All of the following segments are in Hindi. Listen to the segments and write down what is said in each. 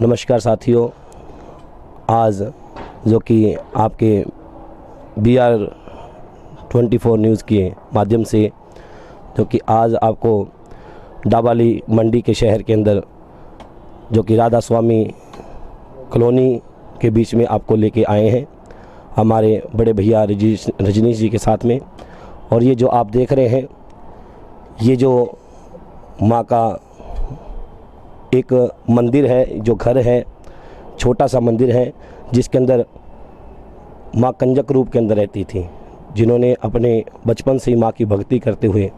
नमस्कार साथियों, आज जो कि आपके BR24 न्यूज़ के माध्यम से जो कि आज आपको डाबाली मंडी के शहर के अंदर जो कि राधा स्वामी कॉलोनी के बीच में आपको लेके आए हैं हमारे बड़े भैया रजनीश जी के साथ में। और ये जो आप देख रहे हैं, ये जो माँ का एक मंदिर है, जो घर है, छोटा सा मंदिर है जिसके अंदर माँ कंजक रूप के अंदर रहती थी, जिन्होंने अपने बचपन से ही माँ की भक्ति करते हुए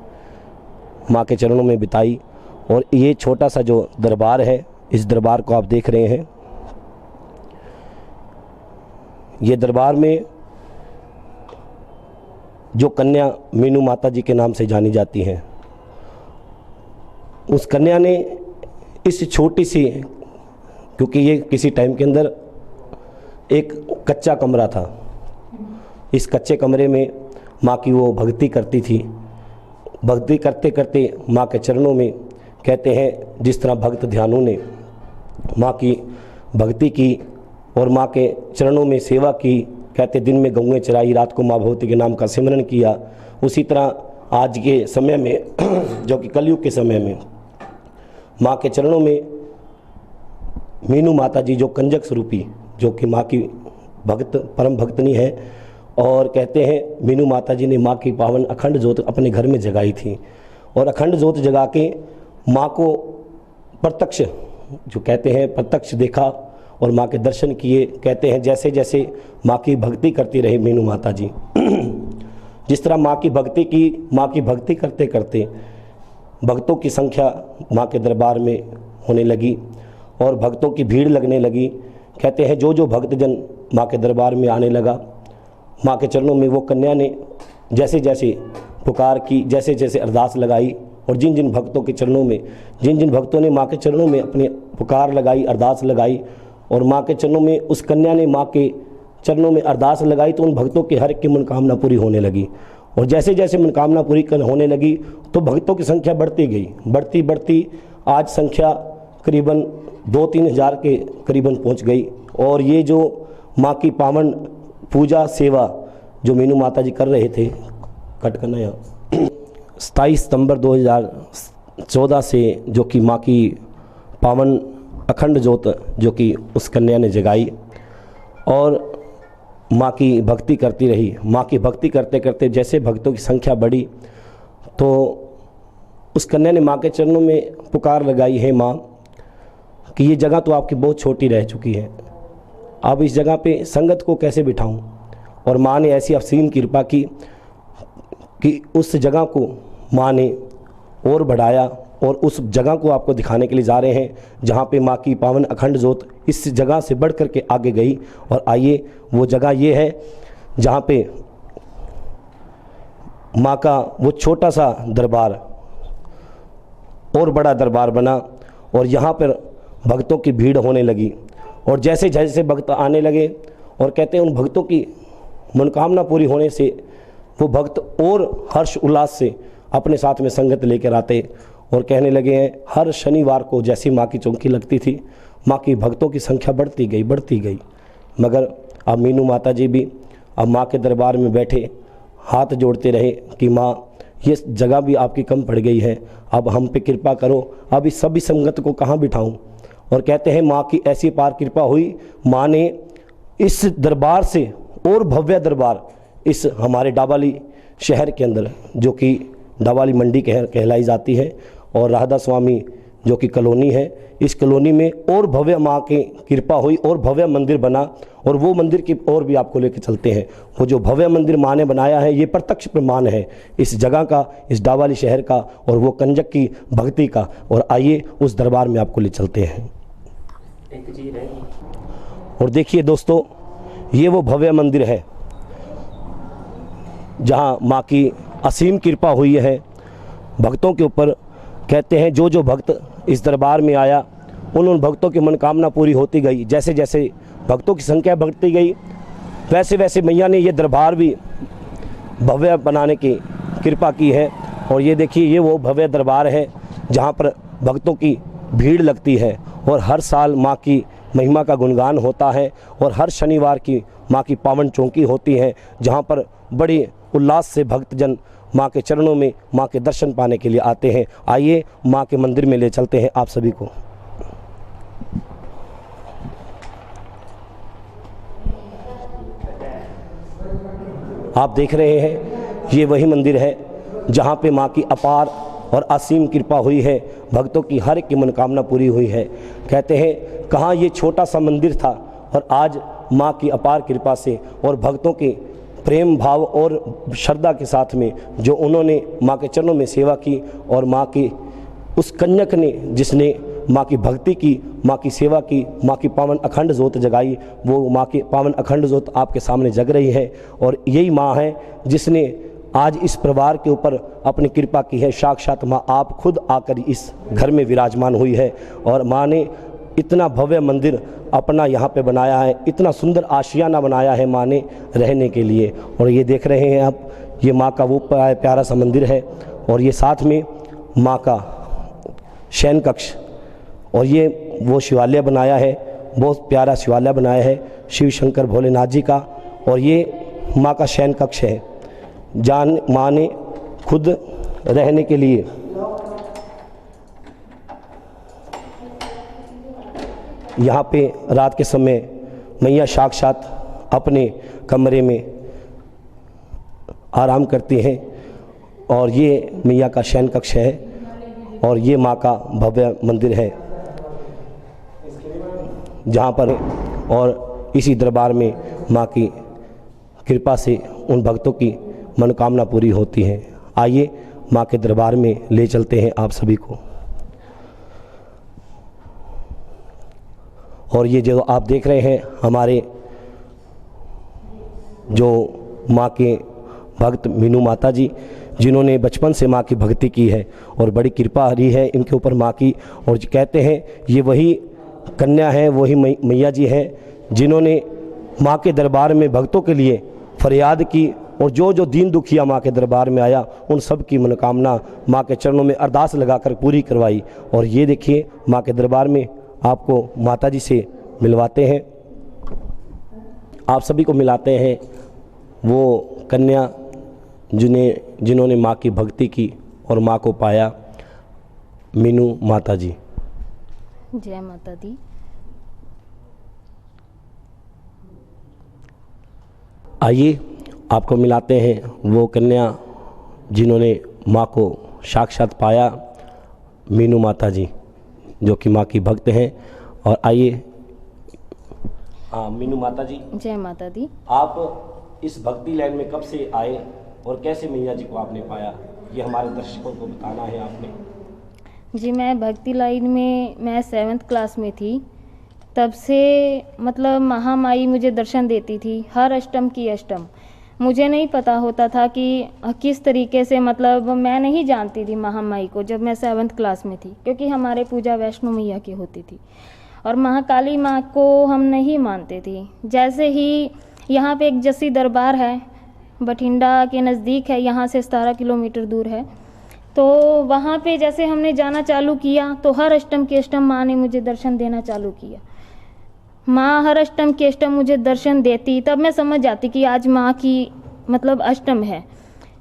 माँ के चरणों में बिताई। और ये छोटा सा जो दरबार है, इस दरबार को आप देख रहे हैं, ये दरबार में जो कन्या मीनू माता जी के नाम से जानी जाती हैं, उस कन्या ने इस छोटी सी, क्योंकि ये किसी टाइम के अंदर एक कच्चा कमरा था, इस कच्चे कमरे में माँ की वो भक्ति करती थी। भक्ति करते करते माँ के चरणों में, कहते हैं जिस तरह भक्त ध्यानों ने माँ की भक्ति की और माँ के चरणों में सेवा की, कहते दिन में गऊएं चराई, रात को माँ भगवती के नाम का सिमरन किया, उसी तरह आज के समय में जो कि कलयुग के समय में माँ के चरणों में मीनू माता जी जो कंजक स्वरूपी, जो कि माँ की भक्त परम भक्तनी है, और कहते हैं मीनू माता जी ने माँ की पावन अखंड ज्योत अपने घर में जगाई थी। और अखंड ज्योत जगा के माँ को प्रत्यक्ष, जो कहते हैं प्रत्यक्ष देखा और माँ के दर्शन किए। कहते हैं जैसे जैसे माँ की भक्ति करती रही मीनू माता जी, जिस तरह माँ की भक्ति की, माँ की भक्ति करते करते भक्तों की संख्या माँ के दरबार में होने लगी और भक्तों की भीड़ लगने लगी। कहते हैं जो जो भक्तजन माँ के दरबार में आने लगा, माँ के चरणों में वो कन्या ने जैसे जैसे पुकार की, जैसे जैसे अरदास लगाई, और जिन जिन भक्तों के चरणों में, जिन जिन भक्तों ने माँ के चरणों में अपनी पुकार लगाई, अरदास लगाई, और माँ के चरणों में उस कन्या ने माँ के चरणों में अरदास लगाई, तो उन भक्तों की हर एक की मनोकामना पूरी होने लगी। और जैसे जैसे मनोकामना पूरी होने लगी तो भक्तों की संख्या बढ़ती गई, बढ़ती बढ़ती आज संख्या करीबन 2-3 हज़ार के करीबन पहुंच गई। और ये जो माँ की पावन पूजा सेवा जो मीनू माता जी कर रहे थे, कट करना यहाँ 27 सितंबर 2014 से जो कि माँ की पावन अखंड ज्योत जो कि उस कन्या ने जगाई और माँ की भक्ति करती रही। माँ की भक्ति करते करते जैसे भक्तों की संख्या बढ़ी तो उस कन्या ने माँ के चरणों में पुकार लगाई, है माँ कि ये जगह तो आपकी बहुत छोटी रह चुकी है, अब इस जगह पे संगत को कैसे बिठाऊं। और माँ ने ऐसी असीम कृपा की कि उस जगह को माँ ने और बढ़ाया और उस जगह को आपको दिखाने के लिए जा रहे हैं, जहाँ पे माँ की पावन अखंड ज्योत इस जगह से बढ़ करके आगे गई। और आइए, वो जगह ये है जहाँ पे माँ का वो छोटा सा दरबार और बड़ा दरबार बना और यहाँ पर भक्तों की भीड़ होने लगी। और जैसे जैसे भक्त आने लगे और कहते हैं उन भक्तों की मनोकामना पूरी होने से वो भक्त और हर्ष उल्लास से अपने साथ में संगत लेकर आते और कहने लगे हैं हर शनिवार को जैसी माँ की चौकी लगती थी, माँ की भक्तों की संख्या बढ़ती गई। मगर अब मीनू माता जी भी अब माँ के दरबार में बैठे हाथ जोड़ते रहे कि माँ ये जगह भी आपकी कम पड़ गई है, अब हम पे कृपा करो, अब इस सभी संगत को कहाँ बिठाऊं। और कहते हैं माँ की ऐसी पार कृपा हुई, माँ ने इस दरबार से और भव्य दरबार इस हमारे डाबाली शहर के अंदर, जो कि डाबाली मंडी कहलाई जाती है, और राधा स्वामी जो कि कॉलोनी है, इस कॉलोनी में और भव्य माँ की कृपा हुई और भव्य मंदिर बना। और वो मंदिर की और भी आपको लेकर चलते हैं। वो जो भव्य मंदिर माँ ने बनाया है, ये प्रत्यक्ष प्रमाण है इस जगह का, इस डाबाली शहर का और वो कंजक की भक्ति का। और आइए उस दरबार में आपको ले चलते हैं। और देखिए दोस्तों, ये वो भव्य मंदिर है जहाँ माँ की असीम कृपा हुई है भक्तों के ऊपर। कहते हैं जो जो भक्त इस दरबार में आया उन भक्तों की मनोकामना पूरी होती गई। जैसे जैसे भक्तों की संख्या बढ़ती गई वैसे वैसे मैया ने ये दरबार भी भव्य बनाने की कृपा की है। और ये देखिए, ये वो भव्य दरबार है जहाँ पर भक्तों की भीड़ लगती है और हर साल माँ की महिमा का गुणगान होता है और हर शनिवार की माँ की पावन चौकी होती है, जहाँ पर बड़ी उल्लास से भक्तजन माँ के चरणों में माँ के दर्शन पाने के लिए आते हैं। आइए माँ के मंदिर में ले चलते हैं आप सभी को। आप देख रहे हैं ये वही मंदिर है जहाँ पे माँ की अपार और असीम कृपा हुई है, भक्तों की हर एक की मनोकामना पूरी हुई है। कहते हैं कहाँ ये छोटा सा मंदिर था और आज माँ की अपार कृपा से और भक्तों के प्रेम भाव और श्रद्धा के साथ में जो उन्होंने माँ के चरणों में सेवा की और माँ की उस कन्यक ने जिसने माँ की भक्ति की, माँ की सेवा की, माँ की पावन अखंड ज्योत जगाई, वो माँ की पावन अखंड ज्योत आपके सामने जग रही है। और यही माँ है जिसने आज इस परिवार के ऊपर अपनी कृपा की है। साक्षात माँ आप खुद आकर इस घर में विराजमान हुई है और माँ ने इतना भव्य मंदिर अपना यहाँ पे बनाया है, इतना सुंदर आशियाना बनाया है माँ ने रहने के लिए। और ये देख रहे हैं आप, ये माँ का वो प्यारा सा मंदिर है और ये साथ में माँ का शयन कक्ष और ये वो शिवालय बनाया है, बहुत प्यारा शिवालय बनाया है शिव शंकर भोलेनाथ जी का। और ये माँ का शयन कक्ष है, जान माँ ने खुद रहने के लिए यहाँ पे रात के समय मैया साक्षात अपने कमरे में आराम करती हैं। और ये मैया का शयन कक्ष है और ये माँ का भव्य मंदिर है जहाँ पर और इसी दरबार में माँ की कृपा से उन भक्तों की मनोकामना पूरी होती है। आइए माँ के दरबार में ले चलते हैं आप सभी को। और ये जो आप देख रहे हैं हमारे जो माँ के भक्त मीनू माता जी, जिन्होंने बचपन से माँ की भक्ति की है और बड़ी कृपा रही है इनके ऊपर माँ की। और कहते हैं ये वही कन्या है, वही मैया जी हैं जिन्होंने माँ के दरबार में भक्तों के लिए फरियाद की और जो जो दीन दुखिया माँ के दरबार में आया उन सब की मनोकामना माँ के चरणों में अरदास लगाकर पूरी करवाई। और ये देखिए माँ के दरबार में आपको माता जी से मिलवाते हैं, आप सभी को मिलाते हैं वो कन्या जिन्होंने माँ की भक्ति की और माँ को पाया, मीनू माता जी। जय माता दी। आइए आपको मिलाते हैं वो कन्या जिन्होंने माँ को साक्षात पाया, मीनू माता जी जो कि माँ की भक्त हैं। और आइए मीनू माता जी। जय माता दी। आप इस भक्ति लाइन में कब से आए और कैसे मैया जी को आपने पाया, ये हमारे दर्शकों को बताना है आपने। जी मैं भक्ति लाइन में मैं 7th क्लास में थी, तब से मतलब महामाई मुझे दर्शन देती थी हर अष्टम की अष्टम। मुझे नहीं पता होता था कि किस तरीके से, मतलब मैं नहीं जानती थी महामाई को जब मैं 7th क्लास में थी, क्योंकि हमारे पूजा वैष्णो मैया की होती थी और महाकाली माँ को हम नहीं मानते थे। जैसे ही यहाँ पे एक जस्सी दरबार है, बठिंडा के नज़दीक है, यहाँ से 17 किलोमीटर दूर है, तो वहाँ पे जैसे हमने जाना चालू किया तो हर अष्टम की अष्टम माँ ने मुझे दर्शन देना चालू किया। माँ हर अष्टम की अष्टम मुझे दर्शन देती, तब मैं समझ जाती कि आज माँ की मतलब अष्टम है।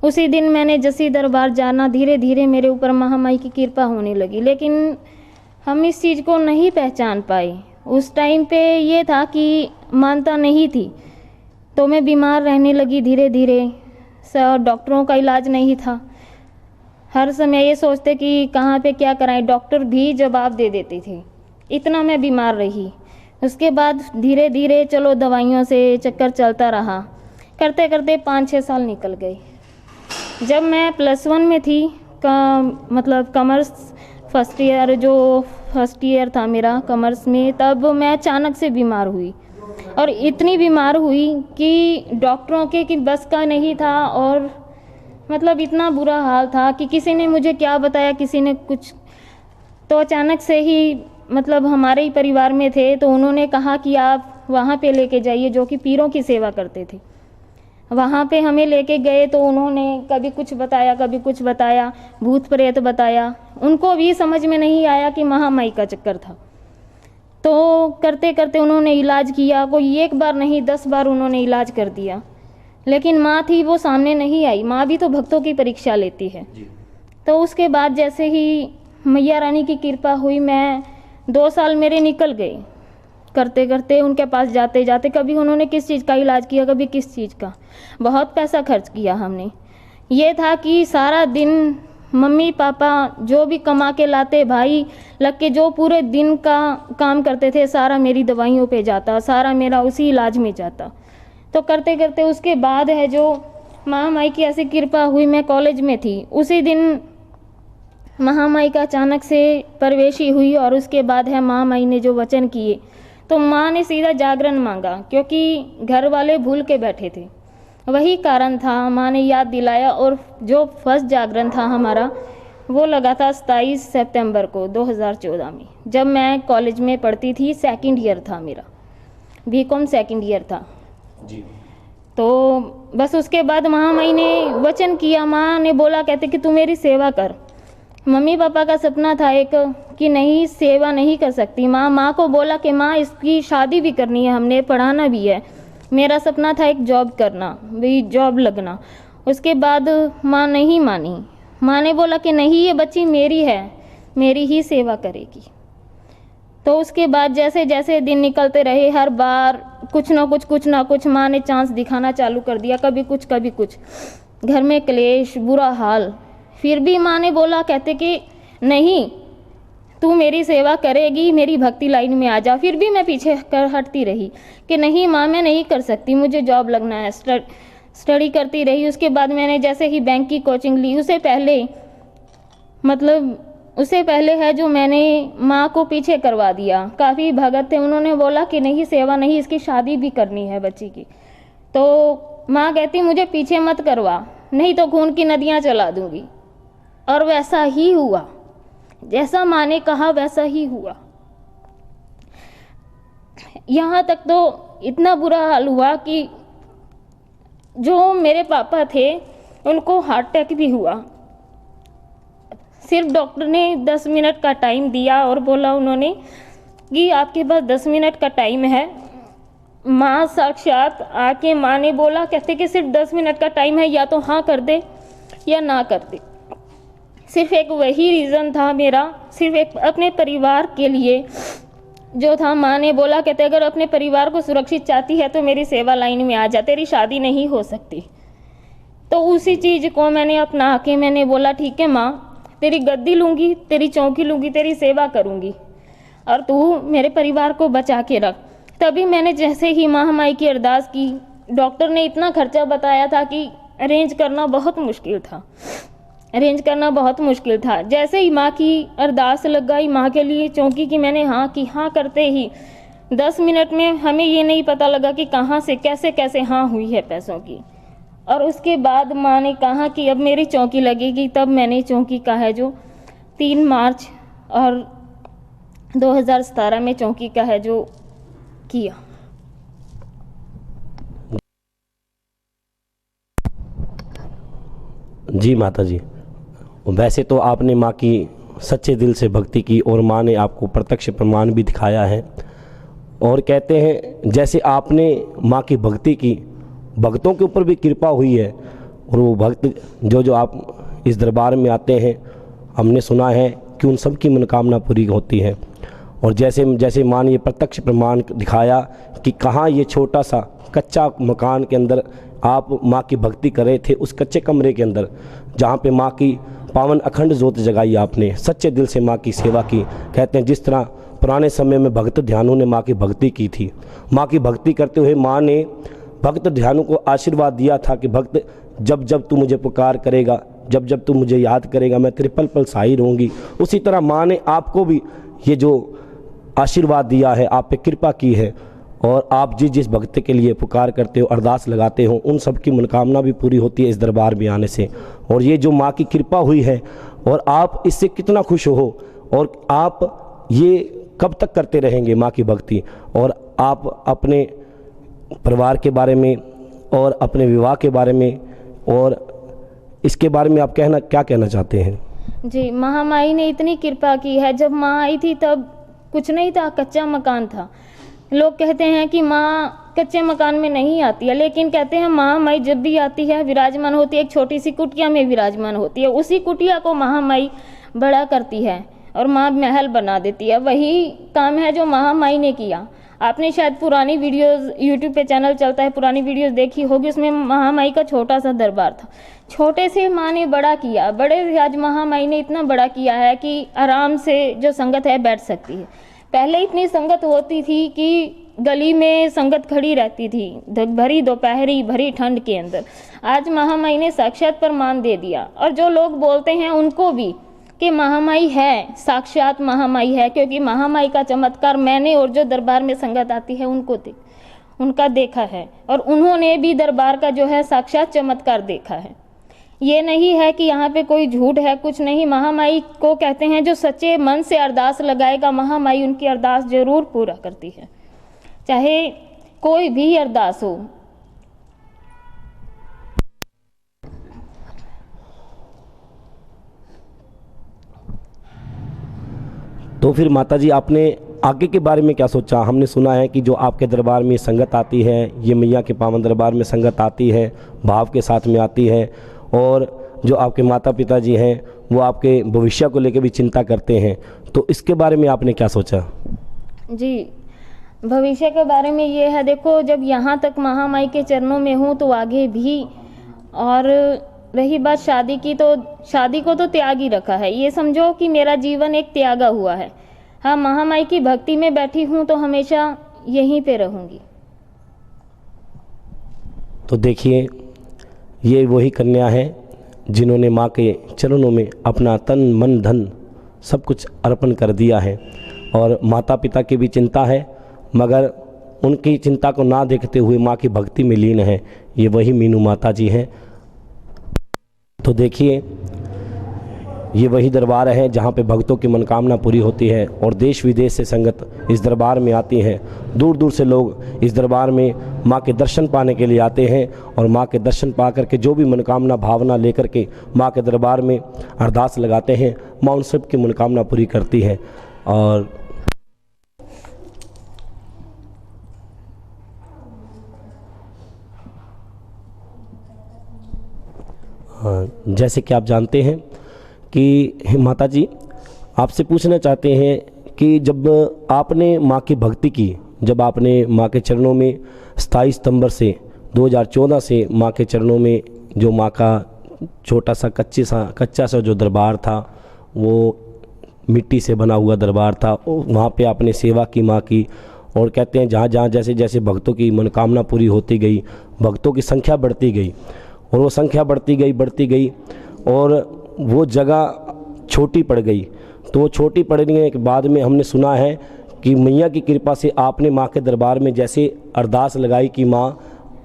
उसी दिन मैंने जस्सी दरबार जाना, धीरे धीरे मेरे ऊपर महामाई की कृपा होने लगी, लेकिन हम इस चीज़ को नहीं पहचान पाए। उस टाइम पे ये था कि मानता नहीं थी, तो मैं बीमार रहने लगी धीरे धीरे। डॉक्टरों का इलाज नहीं था, हर समय ये सोचते कि कहाँ पे क्या कराएं, डॉक्टर भी जवाब दे देते थे, इतना मैं बीमार रही। उसके बाद धीरे धीरे चलो दवाइयों से चक्कर चलता रहा, करते करते 5-6 साल निकल गए। जब मैं +1 में थी मतलब कॉमर्स फर्स्ट ईयर था मेरा कॉमर्स में, तब मैं अचानक से बीमार हुई और इतनी बीमार हुई कि डॉक्टरों के कि बस का नहीं था और मतलब इतना बुरा हाल था कि किसी ने मुझे क्या बताया, किसी ने कुछ। तो अचानक से ही मतलब हमारे ही परिवार में थे, तो उन्होंने कहा कि आप वहाँ पे लेके जाइए, जो कि पीरों की सेवा करते थे। वहाँ पे हमें लेके गए तो उन्होंने कभी कुछ बताया, कभी कुछ बताया, भूत प्रेत बताया। उनको भी समझ में नहीं आया कि महामाई का चक्कर था। करते करते उन्होंने इलाज किया, कोई एक बार नहीं 10 बार उन्होंने इलाज कर दिया, लेकिन माँ थी वो सामने नहीं आई। माँ भी तो भक्तों की परीक्षा लेती है। तो उसके बाद जैसे ही मैया रानी की कृपा हुई, मैं 2 साल मेरे निकल गए करते करते उनके पास जाते जाते। कभी उन्होंने किस चीज़ का इलाज किया, कभी किस चीज़ का, बहुत पैसा खर्च किया हमने। ये था कि सारा दिन मम्मी पापा जो भी कमा के लाते, भाई लग के जो पूरे दिन का काम करते थे, सारा मेरी दवाइयों पे जाता, सारा मेरा उसी इलाज में जाता। तो करते करते उसके बाद है जो महामाई की ऐसी कृपा हुई, मैं कॉलेज में थी, उसी दिन महामाई का अचानक से प्रवेशी हुई। और उसके बाद है महामाई ने जो वचन किए, तो माँ ने सीधा जागरण मांगा, क्योंकि घर वाले भूल के बैठे थे, वही कारण था। माँ ने याद दिलाया, और जो फर्स्ट जागरण था हमारा वो लगा था 27 सितंबर को 2014 में, जब मैं कॉलेज में पढ़ती थी। सेकंड ईयर था मेरा, बीकॉम सेकंड ईयर था जी। तो बस उसके बाद महामाई ने वचन किया। माँ ने बोला, कहते कि तू मेरी सेवा कर। मम्मी पापा का सपना था एक कि नहीं, सेवा नहीं कर सकती। माँ को बोला कि माँ इसकी शादी भी करनी है, हमने पढ़ाना भी है। मेरा सपना था एक जॉब करना, भी जॉब लगना। उसके बाद माँ नहीं मानी। माँ ने बोला कि नहीं, ये बच्ची मेरी है, मेरी ही सेवा करेगी। तो उसके बाद जैसे जैसे दिन निकलते रहे, हर बार कुछ ना कुछ माँ ने चांस दिखाना चालू कर दिया, कभी कुछ, घर में क्लेश, बुरा हाल। फिर भी माँ ने बोला, कहते कि नहीं, तू मेरी सेवा करेगी, मेरी भक्ति लाइन में आ जा। फिर भी मैं पीछे कर हटती रही कि नहीं माँ, मैं नहीं कर सकती, मुझे जॉब लगना है। स्टडी करती रही। उसके बाद मैंने जैसे ही बैंक की कोचिंग ली, उससे पहले है जो मैंने माँ को पीछे करवा दिया। काफ़ी भगत थे, उन्होंने बोला कि नहीं, सेवा नहीं, इसकी शादी भी करनी है बच्ची की। तो माँ कहती मुझे पीछे मत करवा, नहीं तो खून की नदियाँ चला दूंगी। और वैसा ही हुआ, जैसा माँ ने कहा वैसा ही हुआ। यहाँ तक तो इतना बुरा हाल हुआ कि जो मेरे पापा थे उनको हार्ट अटैक भी हुआ। सिर्फ डॉक्टर ने 10 मिनट का टाइम दिया और बोला उन्होंने कि आपके पास 10 मिनट का टाइम है। माँ साक्षात आके माँ ने बोला, कहते कि सिर्फ 10 मिनट का टाइम है, या तो हाँ कर दे या ना कर दे। सिर्फ एक वही रीज़न था मेरा, सिर्फ एक अपने परिवार के लिए जो था। माँ ने बोला, कहते अगर अपने परिवार को सुरक्षित चाहती है तो मेरी सेवा लाइन में आ जा, तेरी शादी नहीं हो सकती। तो उसी चीज़ को मैंने अपना के मैंने बोला, ठीक है माँ, तेरी गद्दी लूँगी, तेरी चौकी लूँगी, तेरी सेवा करूँगी, और तू मेरे परिवार को बचा के रख। तभी मैंने जैसे ही महामाई की अरदास की, डॉक्टर ने इतना खर्चा बताया था कि अरेंज करना बहुत मुश्किल था। जैसे ही माँ की अरदास लग गई, माँ के लिए चौकी की मैंने हाँ की, हाँ करते ही 10 मिनट में हमें ये नहीं पता लगा कि कहाँ से कैसे हाँ हुई है पैसों की। और उसके बाद माँ ने कहा कि अब मेरी चौकी लगेगी। तब मैंने चौकी का है जो 3 मार्च और 2017 में चौकी का है जो किया। जी माता जी, वैसे तो आपने माँ की सच्चे दिल से भक्ति की और माँ ने आपको प्रत्यक्ष प्रमाण भी दिखाया है। और कहते हैं जैसे आपने माँ की भक्ति की, भक्तों के ऊपर भी कृपा हुई है। और वो भक्त जो आप इस दरबार में आते हैं, हमने सुना है कि उन सब की मनोकामना पूरी होती है। और जैसे माँ ने ये प्रत्यक्ष प्रमाण दिखाया कि कहाँ ये छोटा सा कच्चा मकान के अंदर आप माँ की भक्ति कर रहे थे, उस कच्चे कमरे के अंदर जहाँ पे माँ की पावन अखंड ज्योत जगाई आपने, सच्चे दिल से माँ की सेवा की। कहते हैं जिस तरह पुराने समय में भक्त ध्यानों ने माँ की भक्ति की थी, माँ की भक्ति करते हुए माँ ने भक्त ध्यानों को आशीर्वाद दिया था कि भक्त जब जब तू मुझे पुकार करेगा, जब जब तू मुझे याद करेगा, मैं तेरे पल पल सहाय रहूँगी। उसी तरह माँ ने आपको भी ये जो आशीर्वाद दिया है, आप पे कृपा की है। और आप जिस भक्त के लिए पुकार करते हो, अरदास लगाते हो, उन सब की मनोकामना भी पूरी होती है इस दरबार में आने से। और ये जो माँ की कृपा हुई है, और आप इससे कितना खुश हो, और आप ये कब तक करते रहेंगे माँ की भक्ति। और आप अपने परिवार के बारे में और अपने विवाह के बारे में और इसके बारे में आप क्या कहना चाहते हैं? जी, महामाई ने इतनी कृपा की है। जब माँ आई थी तब कुछ नहीं था, कच्चा मकान था। लोग कहते हैं कि माँ कच्चे मकान में नहीं आती है, लेकिन कहते हैं महामाई जब भी आती है विराजमान होती है, एक छोटी सी कुटिया में विराजमान होती है। उसी कुटिया को महामाई बड़ा करती है और माँ महल बना देती है। वही काम है जो महामाई ने किया। आपने शायद पुरानी वीडियोस, यूट्यूब पे चैनल चलता है, पुरानी वीडियोस देखी होगी, उसमें महामाई का छोटा सा दरबार था। छोटे से माँ ने बड़ा किया, बड़े से आज महामाई ने इतना बड़ा किया है कि आराम से जो संगत है बैठ सकती है। पहले इतनी संगत होती थी कि गली में संगत खड़ी रहती थी, भरी दोपहरी भरी ठंड के अंदर। आज महामाई ने साक्षात प्रमाण दे दिया, और जो लोग बोलते हैं उनको भी कि महामाई है, साक्षात महामाई है, क्योंकि महामाई का चमत्कार मैंने और जो दरबार में संगत आती है उनका देखा है, और उन्होंने भी दरबार का जो है साक्षात चमत्कार देखा है। ये नहीं है कि यहाँ पे कोई झूठ है, कुछ नहीं। महामाई को कहते हैं जो सच्चे मन से अरदास लगाएगा, महामाई उनकी अरदास जरूर पूरा करती है, चाहे कोई भी अरदास हो। तो फिर माता जी आपने आगे के बारे में क्या सोचा? हमने सुना है कि जो आपके दरबार में संगत आती है, ये मैया के पावन दरबार में संगत आती है, भाव के साथ में आती है, और जो आपके माता पिता जी हैं वो आपके भविष्य को लेकर भी चिंता करते हैं। तो इसके बारे में आपने क्या सोचा? जी, भविष्य के बारे में ये है, देखो जब यहाँ तक महामाई के चरणों में हूँ तो आगे भी। और रही बात शादी की, तो शादी को तो त्याग ही रखा है। ये समझो कि मेरा जीवन एक त्यागा हुआ है। हाँ, महामाई की भक्ति में बैठी हूँ तो हमेशा यहीं पे रहूँगी। तो देखिए, ये वही कन्या है जिन्होंने माँ के चरणों में अपना तन मन धन सब कुछ अर्पण कर दिया है, और माता पिता की भी चिंता है, मगर उनकी चिंता को ना देखते हुए माँ की भक्ति में लीन है। ये वही मीनू माता जी हैं। तो देखिए, ये वही दरबार है जहाँ पे भक्तों की मनोकामना पूरी होती है, और देश विदेश से संगत इस दरबार में आती है। दूर दूर से लोग इस दरबार में माँ के दर्शन पाने के लिए आते हैं, और माँ के दर्शन पा करके जो भी मनोकामना भावना लेकर के माँ के दरबार में अरदास लगाते हैं, माँ उन सब की मनोकामना पूरी करती है। और जैसे कि आप जानते हैं कि माता जी आपसे पूछना चाहते हैं कि जब आपने माँ की भक्ति की, जब आपने माँ के चरणों में 27 सितंबर से 2014 से माँ के चरणों में जो माँ का छोटा सा कच्चा सा जो दरबार था, वो मिट्टी से बना हुआ दरबार था, वहाँ पे आपने सेवा की माँ की। और कहते हैं जहाँ जहाँ जैसे जैसे भक्तों की मनोकामना पूरी होती गई, भक्तों की संख्या बढ़ती गई, और वो संख्या बढ़ती गई और वो जगह छोटी पड़ गई। तो वो छोटी पड़ने के बाद में हमने सुना है कि मैया की कृपा से आपने माँ के दरबार में जैसे अरदास लगाई कि माँ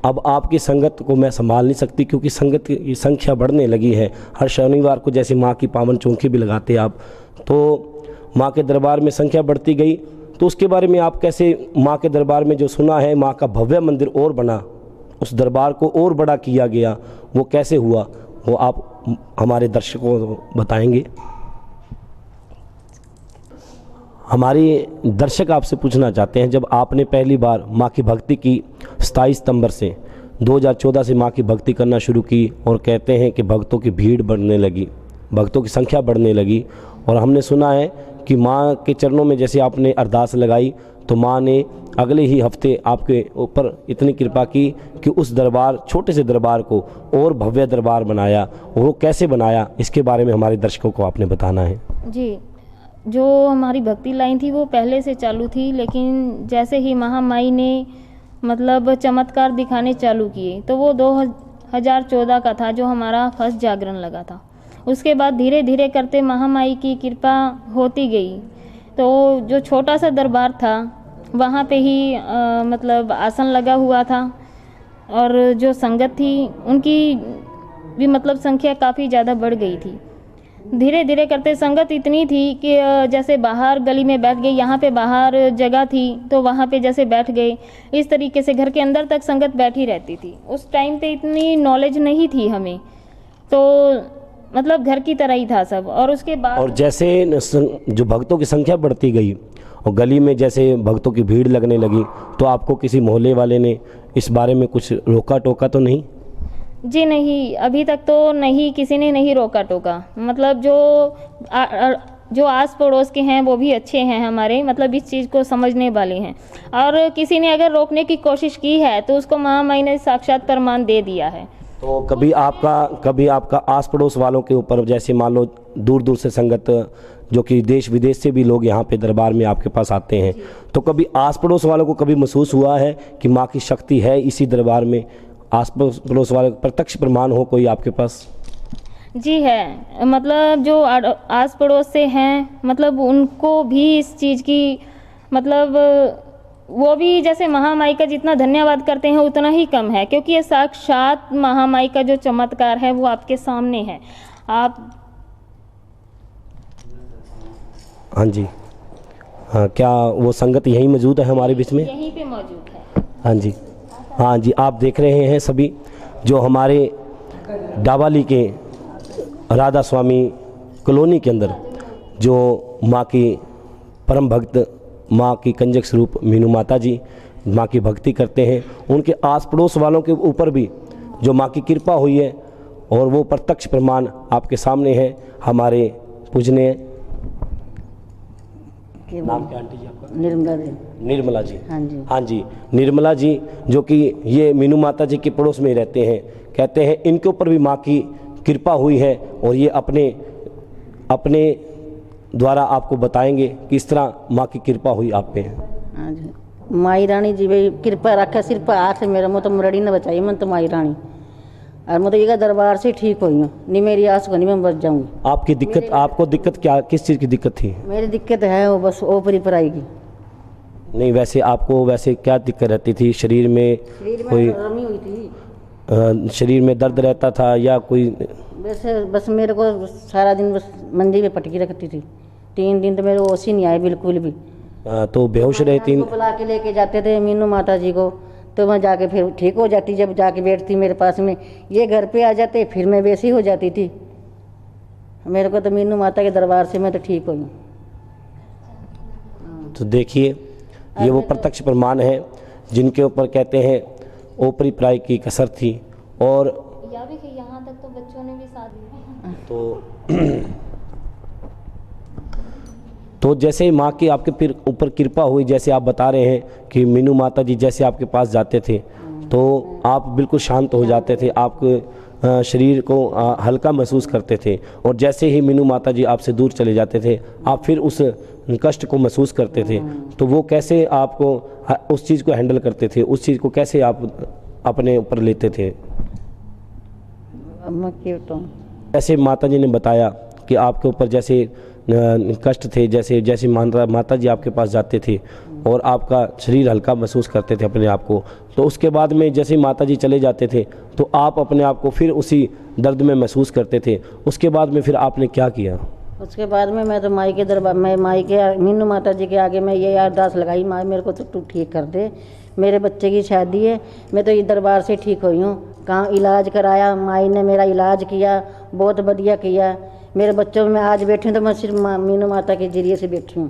अब आपकी संगत को मैं संभाल नहीं सकती, क्योंकि संगत की संख्या बढ़ने लगी है। हर शनिवार को जैसे माँ की पावन चौकी भी लगाते आप, तो माँ के दरबार में संख्या बढ़ती गई। तो उसके बारे में आप कैसे, माँ के दरबार में जो सुना है माँ का भव्य मंदिर और बना, उस दरबार को और बड़ा किया गया, वो कैसे हुआ, वो आप हमारे दर्शकों को बताएंगे? हमारे दर्शक आपसे पूछना चाहते हैं, जब आपने पहली बार माँ की भक्ति की 27 सितंबर से 2014 से माँ की भक्ति करना शुरू की, और कहते हैं कि भक्तों की भीड़ बढ़ने लगी, भक्तों की संख्या बढ़ने लगी, और हमने सुना है कि माँ के चरणों में जैसे आपने अरदास लगाई तो माँ ने अगले ही हफ्ते आपके ऊपर इतनी कृपा की कि उस दरबार, छोटे से दरबार को और भव्य दरबार बनाया। और वो कैसे बनाया, इसके बारे में हमारे दर्शकों को आपने बताना है। जी, जो हमारी भक्ति लाइन थी वो पहले से चालू थी, लेकिन जैसे ही महामाई ने मतलब चमत्कार दिखाने चालू किए तो वो 2014 का था जो हमारा फर्स्ट जागरण लगा था। उसके बाद धीरे धीरे करते महामाई की कृपा होती गई। तो जो छोटा सा दरबार था वहाँ पे ही मतलब आसन लगा हुआ था, और जो संगत थी उनकी भी मतलब संख्या काफ़ी ज़्यादा बढ़ गई थी। धीरे धीरे करते संगत इतनी थी कि जैसे बाहर गली में बैठ गए, यहाँ पे बाहर जगह थी तो वहाँ पे जैसे बैठ गए, इस तरीके से घर के अंदर तक संगत बैठी रहती थी। उस टाइम पे इतनी नॉलेज नहीं थी हमें, तो मतलब घर की तरह ही था सब। और उसके बाद और जैसे जो भक्तों की संख्या बढ़ती गई और गली में जैसे भक्तों की भीड़ लगने लगी तो आपको किसी मोहल्ले वाले ने इस बारे में कुछ रोका टोका तो नहीं? जी नहीं, अभी तक तो नहीं, किसी ने नहीं रोका टोका। मतलब जो आस पड़ोस के हैं वो भी अच्छे हैं हमारे, मतलब इस चीज़ को समझने वाले हैं। और किसी ने अगर रोकने की कोशिश की है तो उसको महामाई ने साक्षात प्रमाण दे दिया है। तो कभी आपका आस पड़ोस वालों के ऊपर, जैसे मान लो दूर दूर से संगत जो कि देश विदेश से भी लोग यहाँ पे दरबार में आपके पास आते हैं, तो कभी आस पड़ोस वालों को कभी महसूस हुआ है कि माँ की शक्ति है इसी दरबार में? आस पड़ोस वाले प्रत्यक्ष प्रमाण हो कोई आपके पास? जी है, मतलब जो आस पड़ोस से हैं, मतलब उनको भी इस चीज़ की, मतलब वो भी जैसे महामाई का जितना धन्यवाद करते हैं उतना ही कम है, क्योंकि ये साक्षात महामाई का जो चमत्कार है वो आपके सामने है। आप हाँ जी, हाँ, क्या वो संगत यहीं मौजूद है हमारे बीच में? यहीं पे मौजूद है। हाँ जी, हाँ जी, आप देख रहे हैं सभी जो हमारे डावाली के राधा स्वामी कॉलोनी के अंदर जो माँ की परम भक्त, माँ की कंजक स्वरूप मीनू माता जी माँ की भक्ति करते हैं, उनके आस पड़ोस वालों के ऊपर भी जो माँ की कृपा हुई है, और वो प्रत्यक्ष प्रमाण आपके सामने है। हमारे पूजनीय नाम क्या आंटी जी आपका? निर्मला जी। हाँ जी। हाँ जी, निर्मला जी जो कि ये मीनू माता जी के पड़ोस में ही रहते हैं, कहते हैं इनके ऊपर भी माँ की कृपा हुई है, और ये अपने द्वारा आपको बताएंगे कि इस तरह माँ की कृपा हुई आप पे। हाँ जी, माई रानी जी भाई कृपा रखे सिर पर हाथ मेरा, मैं तो मरड़ी ने बचाई, मन तो माई रानी, और मैं तो ये दरबार से ठीक हुई हूँ, नहीं मेरी आस को नहीं मैं बच जाऊँगी। आपकी दिक्कत, आपको दिक्कत क्या, किस चीज़ की दिक्कत थी? मेरी दिक्कत है वो बस ओपरी पर आएगी। नहीं, वैसे आपको वैसे क्या दिक्कत रहती थी? शरीर में कोई रमी हुई थी, शरीर में दर्द रहता था या कोई? वैसे बस मेरे को सारा दिन बस मंजी पे पटकी रखती थी, 3 दिन तो मेरे होश ही नहीं आए बिल्कुल भी। तो बेहोश रहती? बुला के लेके जाते थे मीनू माता जी को, तो मैं जाके फिर ठीक हो जाती, जब जाके बैठती मेरे पास में, ये घर पे आ जाते फिर मैं वैसी हो जाती थी। मेरे को तो मीनू माता के दरबार से मैं तो ठीक हुई। तो देखिए, ये वो प्रत्यक्ष प्रमाण है जिनके ऊपर कहते हैं ओपरी प्राय की कसर थी। और यहाँ तक तो बच्चों ने भी साथ तो जैसे माँ की आपके फिर ऊपर कृपा हुई, जैसे आप बता रहे हैं कि मीनू माता जी जैसे आपके पास जाते थे तो आप बिल्कुल शांत हो जाते थे, आप शरीर को हल्का महसूस करते थे, और जैसे ही मीनू माता जी आपसे दूर चले जाते थे आप फिर उस कष्ट को महसूस करते थे। तो वो कैसे आपको उस चीज़ को हैंडल करते थे, उस चीज़ को कैसे आप अपने ऊपर लेते थे? जैसे माता जी ने बताया कि आपके ऊपर जैसे कष्ट थे, जैसे माता जी आपके पास जाते थे और आपका शरीर हल्का महसूस करते थे अपने आप को, तो उसके बाद में जैसे माता जी चले जाते थे तो आप अपने आप को फिर उसी दर्द में महसूस करते थे। उसके बाद में फिर आपने क्या किया? उसके बाद में मैं तो माई के दरबार, मैं माई के मीनू माता जी के आगे मैं ये अरदास लगाई, माई मेरे को तो तू ठीक कर दे, मेरे बच्चे की शादी है, मैं तो ये दरबार से ठीक हुई हूँ। कहाँ इलाज कराया, माई ने मेरा इलाज किया, बहुत बढ़िया किया। मेरे बच्चों में आज बैठी हूँ तो मैं सिर्फ मीनू माता के जरिए से बैठी हूँ।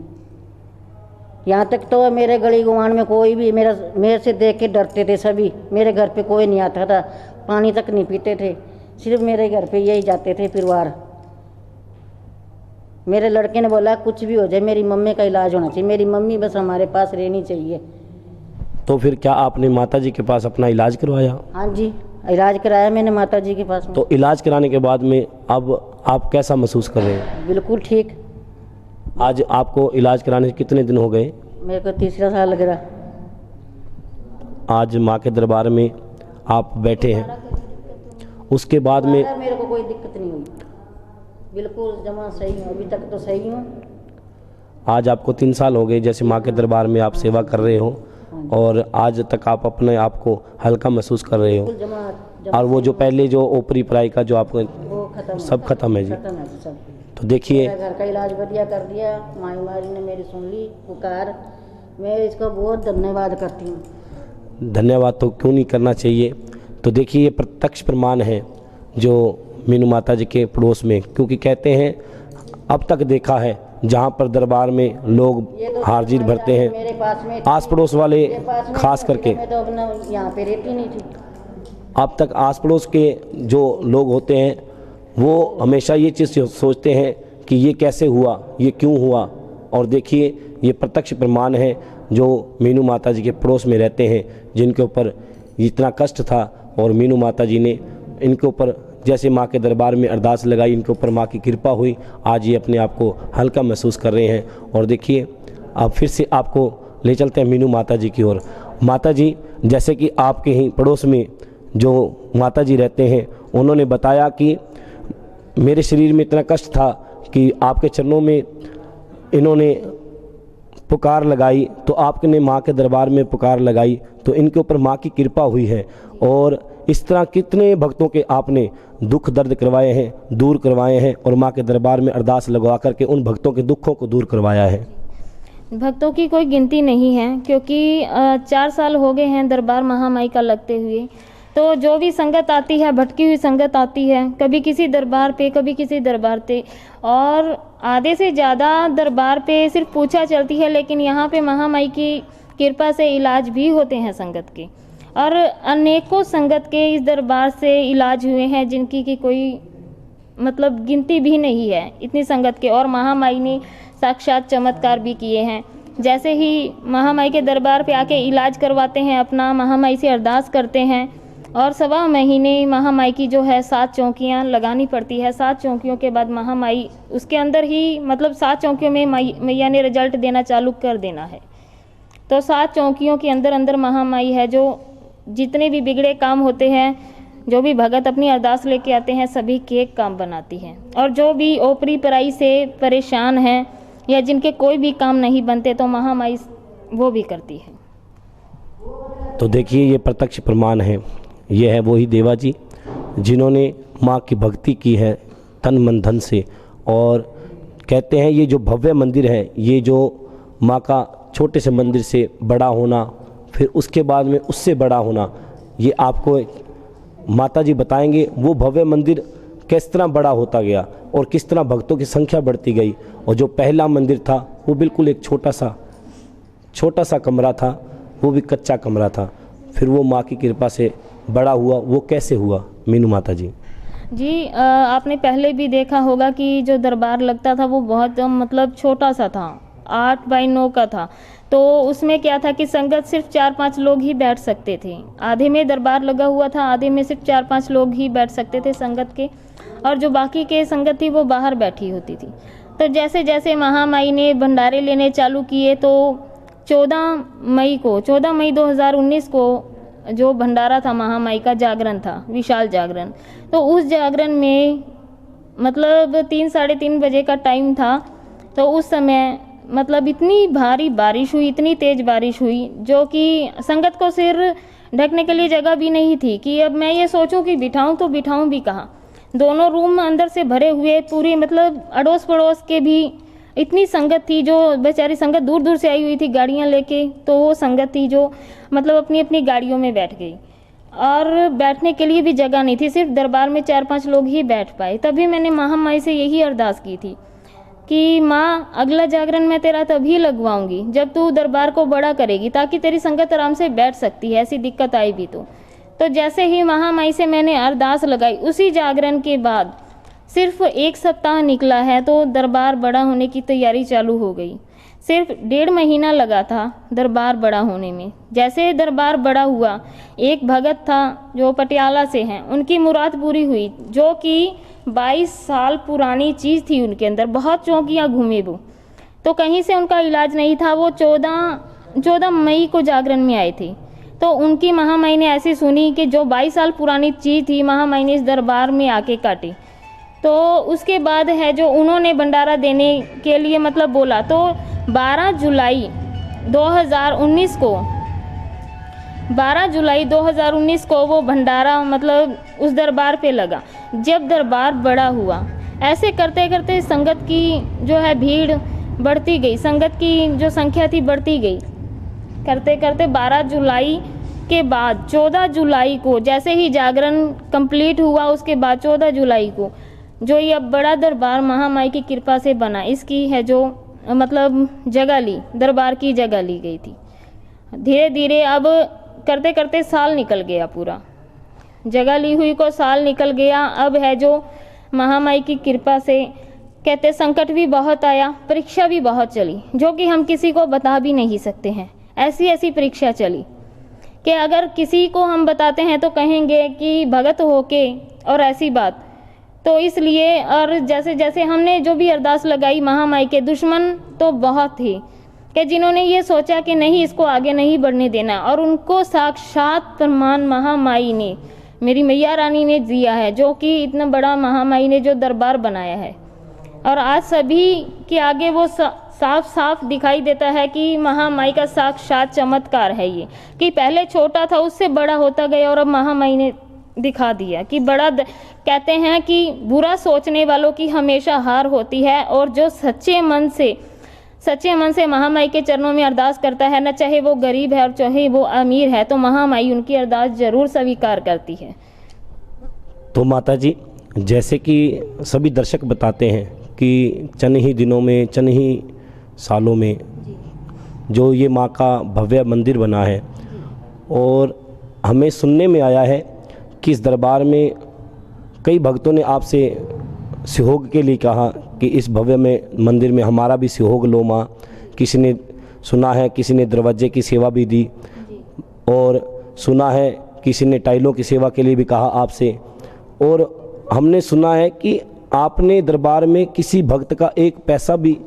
यहाँ तक तो मेरे गली गुआन में कोई भी मेरे से देख के डरते थे सभी, मेरे घर पे कोई नहीं आता था, पानी तक नहीं पीते थे, सिर्फ मेरे घर पे यही जाते थे परिवार। मेरे लड़के ने बोला कुछ भी हो जाए मेरी मम्मी का इलाज होना चाहिए, मेरी मम्मी बस हमारे पास रहनी चाहिए। तो फिर क्या आपने माता जी के पास अपना इलाज करवाया? हाँ जी, इलाज कराया मैंने माता जी के पास में। तो इलाज कराने के बाद में अब आप कैसा महसूस कर रहे हैं? बिल्कुल ठीक। आज आपको इलाज कराने से कितने दिन हो गए? मेरे को 3रा साल लग रहा। आज माँ के दरबार में आप बैठे हैं, उसके बाद में मेरे को कोई दिक्कत नहीं हुई, बिल्कुल जमा सही हूँ, अभी तक तो सही हूँ। आज आपको 3 साल हो गए जैसे माँ के दरबार में आप सेवा कर रहे हो, और आज तक आप अपने आप को हल्का महसूस कर रहे हो, और वो जो पहले जो ओपरी पराई का जो आपको सब खत्म है जी। तो देखिए, घर का इलाज बढ़िया कर दिया, माई मारी ने मेरी सुन ली पुकार, मैं इसका बहुत धन्यवाद करती हूँ। धन्यवाद तो क्यों नहीं करना चाहिए। तो देखिए, ये प्रत्यक्ष प्रमाण है जो मीनू माता जी के पड़ोस में, क्योंकि कहते हैं अब तक देखा है जहाँ पर दरबार में लोग हार जीत भरते हैं, मेरे पास में आस पड़ोस वाले खास करके। मैं तो अपना यहाँ पे रहती नहीं थी। अब तक आस पड़ोस के जो लोग होते हैं वो हमेशा ये चीज़ सोचते हैं कि ये कैसे हुआ, ये क्यों हुआ। और देखिए ये प्रत्यक्ष प्रमाण है जो मीनू माता जी के पड़ोस में रहते हैं, जिनके ऊपर इतना कष्ट था और मीनू माता जी ने इनके ऊपर जैसे माँ के दरबार में अरदास लगाई, इनके ऊपर माँ की कृपा हुई, आज ये अपने आप को हल्का महसूस कर रहे हैं। और देखिए अब फिर से आपको ले चलते हैं मीनू माता जी की ओर। माता जी, जैसे कि आपके ही पड़ोस में जो माता जी रहते हैं, उन्होंने बताया कि मेरे शरीर में इतना कष्ट था कि आपके चरणों में इन्होंने पुकार लगाई, तो आपने माँ के दरबार में पुकार लगाई तो इनके ऊपर माँ की कृपा हुई है। और इस तरह कितने भक्तों के आपने दुख दर्द करवाए हैं, दूर करवाए हैं, और माँ के दरबार में अरदास लगवा करके उन भक्तों के दुखों को दूर करवाया है। भक्तों की कोई गिनती नहीं है, क्योंकि 4 साल हो गए हैं दरबार महामाई का लगते हुए। तो जो भी संगत आती है, भटकी हुई संगत आती है, कभी किसी दरबार पे कभी किसी दरबार पे, और आधे से ज़्यादा दरबार पे सिर्फ पूछा चलती है, लेकिन यहाँ पे महामाई की कृपा से इलाज भी होते हैं संगत के। और अनेकों संगत के इस दरबार से इलाज हुए हैं, जिनकी की कोई मतलब गिनती भी नहीं है, इतनी संगत के। और महामाई ने साक्षात चमत्कार भी किए हैं। जैसे ही महामाई के दरबार पे आके इलाज करवाते हैं अपना, महामाई से अरदास करते हैं, और 1.25 महीने महामाई की जो है 7 चौकियाँ लगानी पड़ती है। 7 चौकियों के बाद महामाई उसके अंदर ही मतलब 7 चौकियों में मैया ने रिजल्ट देना चालू कर देना है। तो 7 चौकियों के अंदर अंदर महामाई है, जो जितने भी बिगड़े काम होते हैं, जो भी भगत अपनी अरदास लेके आते हैं, सभी के काम बनाती है। और जो भी ओपरी पराई से परेशान हैं या जिनके कोई भी काम नहीं बनते, तो महामाई वो भी करती है। तो देखिए ये प्रत्यक्ष प्रमाण है, ये है वही देवा जी जिन्होंने माँ की भक्ति की है तन मन धन से। और कहते हैं ये जो भव्य मंदिर है, ये जो माँ का छोटे से मंदिर से बड़ा होना, फिर उसके बाद में उससे बड़ा होना, ये आपको माता जी बताएंगे वो भव्य मंदिर किस तरह बड़ा होता गया और किस तरह भक्तों की संख्या बढ़ती गई। और जो पहला मंदिर था वो बिल्कुल एक छोटा सा कमरा था, वो भी कच्चा कमरा था, फिर वो माँ की कृपा से बड़ा हुआ। वो कैसे हुआ मीनू माता जी? जी, आपने पहले भी देखा होगा कि जो दरबार लगता था वो बहुत मतलब छोटा सा था, 8 बाई 9 का था। तो उसमें क्या था कि संगत सिर्फ 4-5 लोग ही बैठ सकते थे। आधे में दरबार लगा हुआ था, आधे में सिर्फ 4-5 लोग ही बैठ सकते थे संगत के, और जो बाकी के संगत थी वो बाहर बैठी होती थी। तो जैसे जैसे महामाई ने भंडारे लेने चालू किए, तो 14 मई 2019 को जो भंडारा था महामाई का जागरण था, विशाल जागरण। तो उस जागरण में मतलब 3 साढ़े 3 बजे का टाइम था। तो उस समय मतलब इतनी भारी बारिश हुई, इतनी तेज़ बारिश हुई, जो कि संगत को सिर ढकने के लिए जगह भी नहीं थी कि अब मैं ये सोचूं कि बिठाऊं तो बिठाऊं भी कहाँ। दोनों रूम अंदर से भरे हुए, पूरी मतलब अड़ोस पड़ोस के भी इतनी संगत थी, जो बेचारी संगत दूर दूर से आई हुई थी गाड़ियाँ लेके। तो वो संगत थी जो मतलब अपनी अपनी गाड़ियों में बैठ गई, और बैठने के लिए भी जगह नहीं थी, सिर्फ दरबार में 4-5 लोग ही बैठ पाए। तभी मैंने महामाई से यही अरदास की थी कि माँ, अगला जागरण मैं तेरा तभी लगवाऊंगी जब तू दरबार को बड़ा करेगी, ताकि तेरी संगत आराम से बैठ सकती है, ऐसी दिक्कत आई भी तो जैसे ही महामाई से मैंने अरदास लगाई, उसी जागरण के बाद सिर्फ 1 सप्ताह निकला है तो दरबार बड़ा होने की तैयारी चालू हो गई। सिर्फ 1.5 महीना लगा था दरबार बड़ा होने में। जैसे दरबार बड़ा हुआ, एक भगत था जो पटियाला से हैं, उनकी मुराद पूरी हुई, जो कि 22 साल पुरानी चीज़ थी उनके अंदर, बहुत चौकियाँ घूमे वो, तो कहीं से उनका इलाज नहीं था। वो 14 मई को जागरण में आए थे। तो उनकी महामाई ने ऐसी सुनी कि जो 22 साल पुरानी चीज़ थी, महामाई ने इस दरबार में आके काटी। तो उसके बाद है जो उन्होंने भंडारा देने के लिए मतलब बोला, तो 12 जुलाई 2019 को वो भंडारा मतलब उस दरबार पे लगा। जब दरबार बड़ा हुआ, ऐसे करते करते संगत की जो है भीड़ बढ़ती गई, संगत की जो संख्या थी बढ़ती गई, करते करते 12 जुलाई के बाद 14 जुलाई को जैसे ही जागरण कंप्लीट हुआ, उसके बाद 14 जुलाई को जो ये अब बड़ा दरबार महामाई की कृपा से बना, इसकी है जो मतलब जगह ली, दरबार की जगह ली गई थी। धीरे धीरे अब करते करते साल निकल गया, पूरा जगह ली हुई को साल निकल गया। अब है जो महामाई की कृपा से कहते संकट भी बहुत आया, परीक्षा भी बहुत चली, जो कि हम किसी को बता भी नहीं सकते हैं। ऐसी ऐसी परीक्षा चली कि अगर किसी को हम बताते हैं तो कहेंगे कि भगत होके और ऐसी बात। तो इसलिए और जैसे जैसे हमने जो भी अरदास लगाई, महामाई के दुश्मन तो बहुत थे कि जिन्होंने ये सोचा कि नहीं इसको आगे नहीं बढ़ने देना, और उनको साक्षात प्रमाण महामाई ने, मेरी मैया रानी ने दिया है, जो कि इतना बड़ा महामाई ने जो दरबार बनाया है। और आज सभी के आगे वो साफ साफ दिखाई देता है कि महामाई का साक्षात चमत्कार है ये, कि पहले छोटा था उससे बड़ा होता गया, और अब महामाई ने दिखा दिया कि बड़ा कहते हैं कि बुरा सोचने वालों की हमेशा हार होती है, और जो सच्चे मन से महामाई के चरणों में अरदास करता है, न चाहे वो गरीब है और चाहे वो अमीर है, तो महामाई उनकी अरदास जरूर स्वीकार करती है। तो माता जी, जैसे कि सभी दर्शक बताते हैं कि चंद ही दिनों में, चंद ही सालों में जो ये माँ का भव्य मंदिर बना है, और हमें सुनने में आया है कि इस दरबार में कई भक्तों ने आपसे सहयोग के लिए कहा कि इस भव्य में मंदिर में हमारा भी सहयोग लो माँ। किसी ने सुना है, किसी ने दरवाजे की सेवा भी दी, और सुना है किसी ने टाइलों की सेवा के लिए भी कहा आपसे। और हमने सुना है कि आपने दरबार में किसी भक्त का एक पैसा भी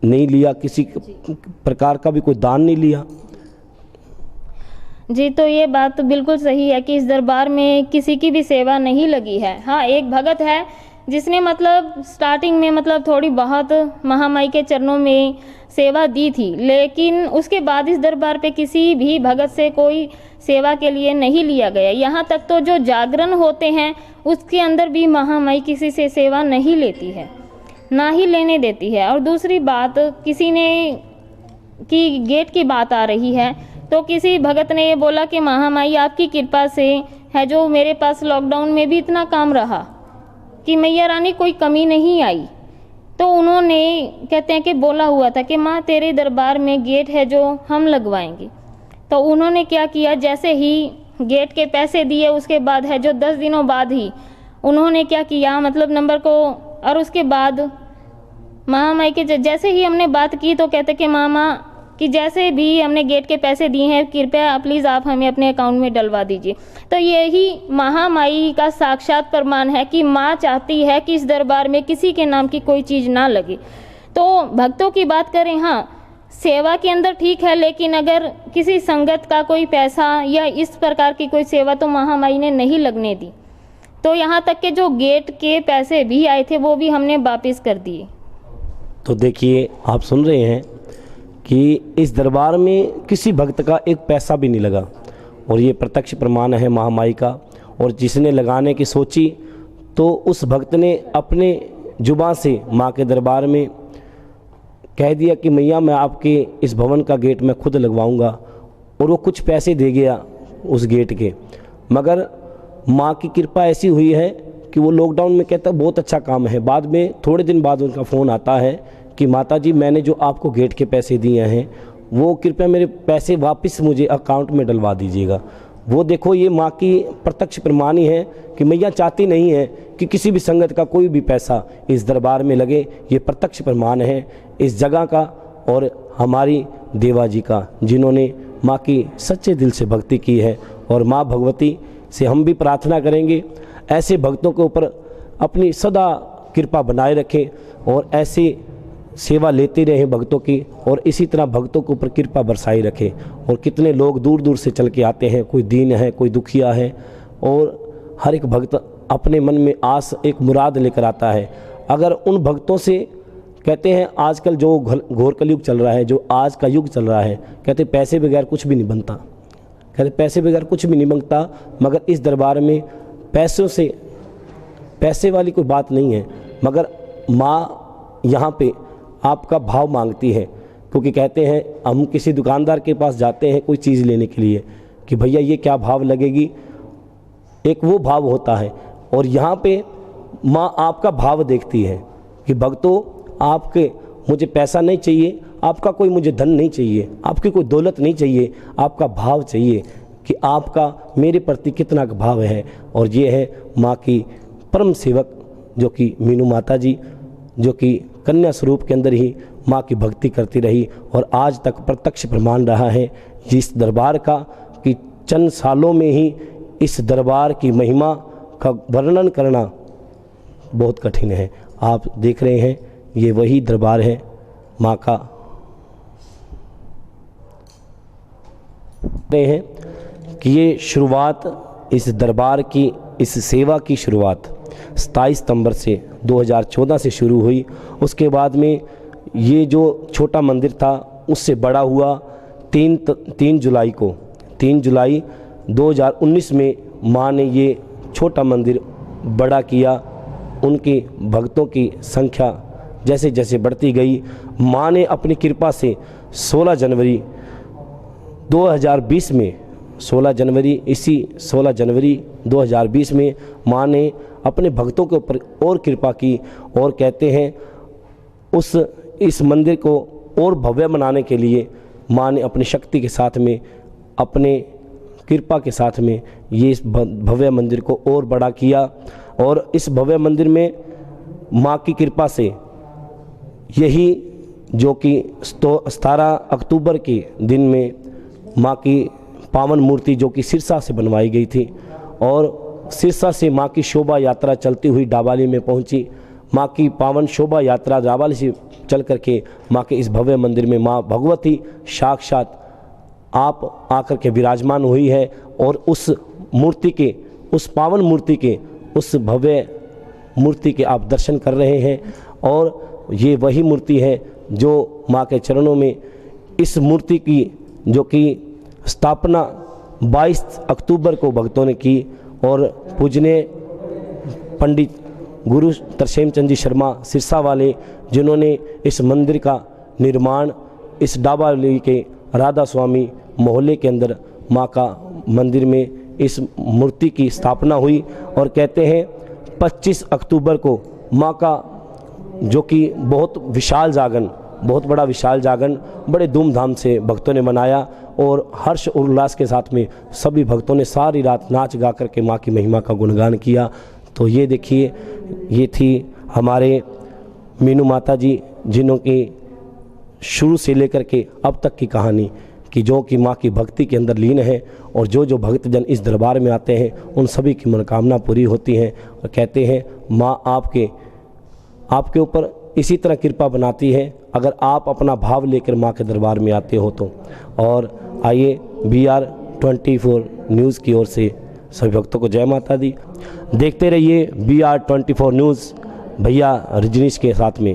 नहीं लिया, किसी प्रकार का भी कोई दान नहीं लिया। जी, तो ये बात तो बिल्कुल सही है कि इस दरबार में किसी की भी सेवा नहीं लगी है। हाँ, एक भगत है जिसने मतलब स्टार्टिंग में मतलब थोड़ी बहुत महामाई के चरणों में सेवा दी थी, लेकिन उसके बाद इस दरबार पे किसी भी भगत से कोई सेवा के लिए नहीं लिया गया। यहाँ तक तो जो जागरण होते हैं उसके अंदर भी महामाई किसी से सेवा नहीं लेती है, ना ही लेने देती है। और दूसरी बात, किसी ने की गेट की बात आ रही है, तो किसी भगत ने ये बोला कि महामाई आपकी कृपा से है जो मेरे पास लॉकडाउन में भी इतना काम रहा कि मैया रानी कोई कमी नहीं आई। तो उन्होंने कहते हैं कि बोला हुआ था कि माँ तेरे दरबार में गेट है जो हम लगवाएंगे। तो उन्होंने क्या किया, जैसे ही गेट के पैसे दिए उसके बाद है जो 10 दिनों बाद ही उन्होंने क्या किया मतलब नंबर को, और उसके बाद महामाई के जैसे ही हमने बात की तो कहते कि मामा कि जैसे भी हमने गेट के पैसे दिए हैं कृपया प्लीज़ आप हमें अपने अकाउंट में डलवा दीजिए। तो यही महामाई का साक्षात प्रमाण है कि माँ चाहती है कि इस दरबार में किसी के नाम की कोई चीज़ ना लगे। तो भक्तों की बात करें, हाँ सेवा के अंदर ठीक है, लेकिन अगर किसी संगत का कोई पैसा या इस प्रकार की कोई सेवा तो महामाई ने नहीं लगने दी। तो यहाँ तक के जो गेट के पैसे भी आए थे वो भी हमने वापस कर दिए। तो देखिए, आप सुन रहे हैं कि इस दरबार में किसी भक्त का एक पैसा भी नहीं लगा, और ये प्रत्यक्ष प्रमाण है महामाई का। और जिसने लगाने की सोची तो उस भक्त ने अपने जुबान से माँ के दरबार में कह दिया कि मैया मैं आपके इस भवन का गेट मैं खुद लगवाऊंगा, और वो कुछ पैसे दे गया उस गेट के। मगर माँ की कृपा ऐसी हुई है कि वो लॉकडाउन में कहता बहुत अच्छा काम है। बाद में थोड़े दिन बाद उनका फ़ोन आता है कि माता जी मैंने जो आपको गेट के पैसे दिए हैं वो कृपया मेरे पैसे वापस मुझे अकाउंट में डलवा दीजिएगा। वो देखो, ये माँ की प्रत्यक्ष प्रमाण ही है कि मैया चाहती नहीं है कि किसी भी संगत का कोई भी पैसा इस दरबार में लगे। ये प्रत्यक्ष प्रमाण है इस जगह का और हमारी देवा जी का, जिन्होंने माँ की सच्चे दिल से भक्ति की है। और माँ भगवती से हम भी प्रार्थना करेंगे ऐसे भक्तों के ऊपर अपनी सदा कृपा बनाए रखें, और ऐसे सेवा लेते रहें भक्तों की, और इसी तरह भक्तों के ऊपर कृपा बरसाई रखें। और कितने लोग दूर दूर से चल के आते हैं, कोई दीन है, कोई दुखिया है, और हर एक भक्त अपने मन में आस एक मुराद लेकर आता है। अगर उन भक्तों से कहते हैं, आजकल जो घोर कलयुग चल रहा है, जो आज का युग चल रहा है, कहते पैसे बगैर कुछ भी नहीं बनता, कहते पैसे बगैर कुछ भी नहीं बनता। मगर इस दरबार में पैसे वाली कोई बात नहीं है, मगर माँ यहाँ पे आपका भाव मांगती है। क्योंकि कहते हैं हम किसी दुकानदार के पास जाते हैं कोई चीज़ लेने के लिए कि भैया ये क्या भाव लगेगी, एक वो भाव होता है। और यहाँ पे माँ आपका भाव देखती है कि भक्तों, आपके मुझे पैसा नहीं चाहिए, आपका कोई मुझे धन नहीं चाहिए, आपकी कोई दौलत नहीं चाहिए, आपका भाव चाहिए कि आपका मेरे प्रति कितना भाव है। और ये है माँ की परम सेवक जो कि मीनू माता जी, जो कि कन्या स्वरूप के अंदर ही माँ की भक्ति करती रही और आज तक प्रत्यक्ष प्रमाण रहा है इस दरबार का कि चंद सालों में ही इस दरबार की महिमा का वर्णन करना बहुत कठिन है। आप देख रहे हैं ये वही दरबार है माँ का। रहे हैं कि ये शुरुआत इस दरबार की, इस सेवा की शुरुआत 27 सितंबर से 2014 से शुरू हुई। उसके बाद में ये जो छोटा मंदिर था उससे बड़ा हुआ 3 जुलाई 2019 में माँ ने ये छोटा मंदिर बड़ा किया। उनके भक्तों की संख्या जैसे जैसे बढ़ती गई, माँ ने अपनी कृपा से 16 जनवरी 2020 में 16 जनवरी 2020 में माँ ने अपने भक्तों के ऊपर और कृपा की और कहते हैं इस मंदिर को और भव्य बनाने के लिए माँ ने अपनी शक्ति के साथ में, अपने कृपा के साथ में ये इस भव्य मंदिर को और बड़ा किया। और इस भव्य मंदिर में माँ की कृपा से यही जो कि 17 अक्टूबर के दिन में माँ की पावन मूर्ति जो कि सिरसा से बनवाई गई थी और सिरसा से माँ की शोभा यात्रा चलती हुई डाबाली में पहुंची। माँ की पावन शोभा यात्रा डाबाली से चल करके माँ के इस भव्य मंदिर में माँ भगवती साक्षात आप आकर के विराजमान हुई है और उस मूर्ति के, उस पावन मूर्ति के, उस भव्य मूर्ति के आप दर्शन कर रहे हैं। और ये वही मूर्ति है जो माँ के चरणों में, इस मूर्ति की जो कि स्थापना 22 अक्टूबर को भक्तों ने की और पूजनीय पंडित गुरु तरसेम चंद जी शर्मा सिरसा वाले, जिन्होंने इस मंदिर का निर्माण इस डाबाली के राधा स्वामी मोहल्ले के अंदर माँ का मंदिर में इस मूर्ति की स्थापना हुई। और कहते हैं 25 अक्टूबर को माँ का जो कि बहुत बड़ा विशाल जागरण बड़े धूमधाम से भक्तों ने मनाया और हर्ष और उल्लास के साथ में सभी भक्तों ने सारी रात नाच गा कर के माँ की महिमा का गुणगान किया। तो ये देखिए, ये थी हमारे मीनू माता जी, जिन्हों की शुरू से लेकर के अब तक की कहानी कि जो कि माँ की भक्ति के अंदर लीन है और जो भक्तजन इस दरबार में आते हैं उन सभी की मनोकामना पूरी होती है। और कहते हैं माँ आपके ऊपर इसी तरह कृपा बनाती है अगर आप अपना भाव लेकर माँ के दरबार में आते हो तो। और आइए BR24 न्यूज़ की ओर से सभी भक्तों को जय माता दी। देखते रहिए BR24 न्यूज़ भैया रजनीश के साथ में।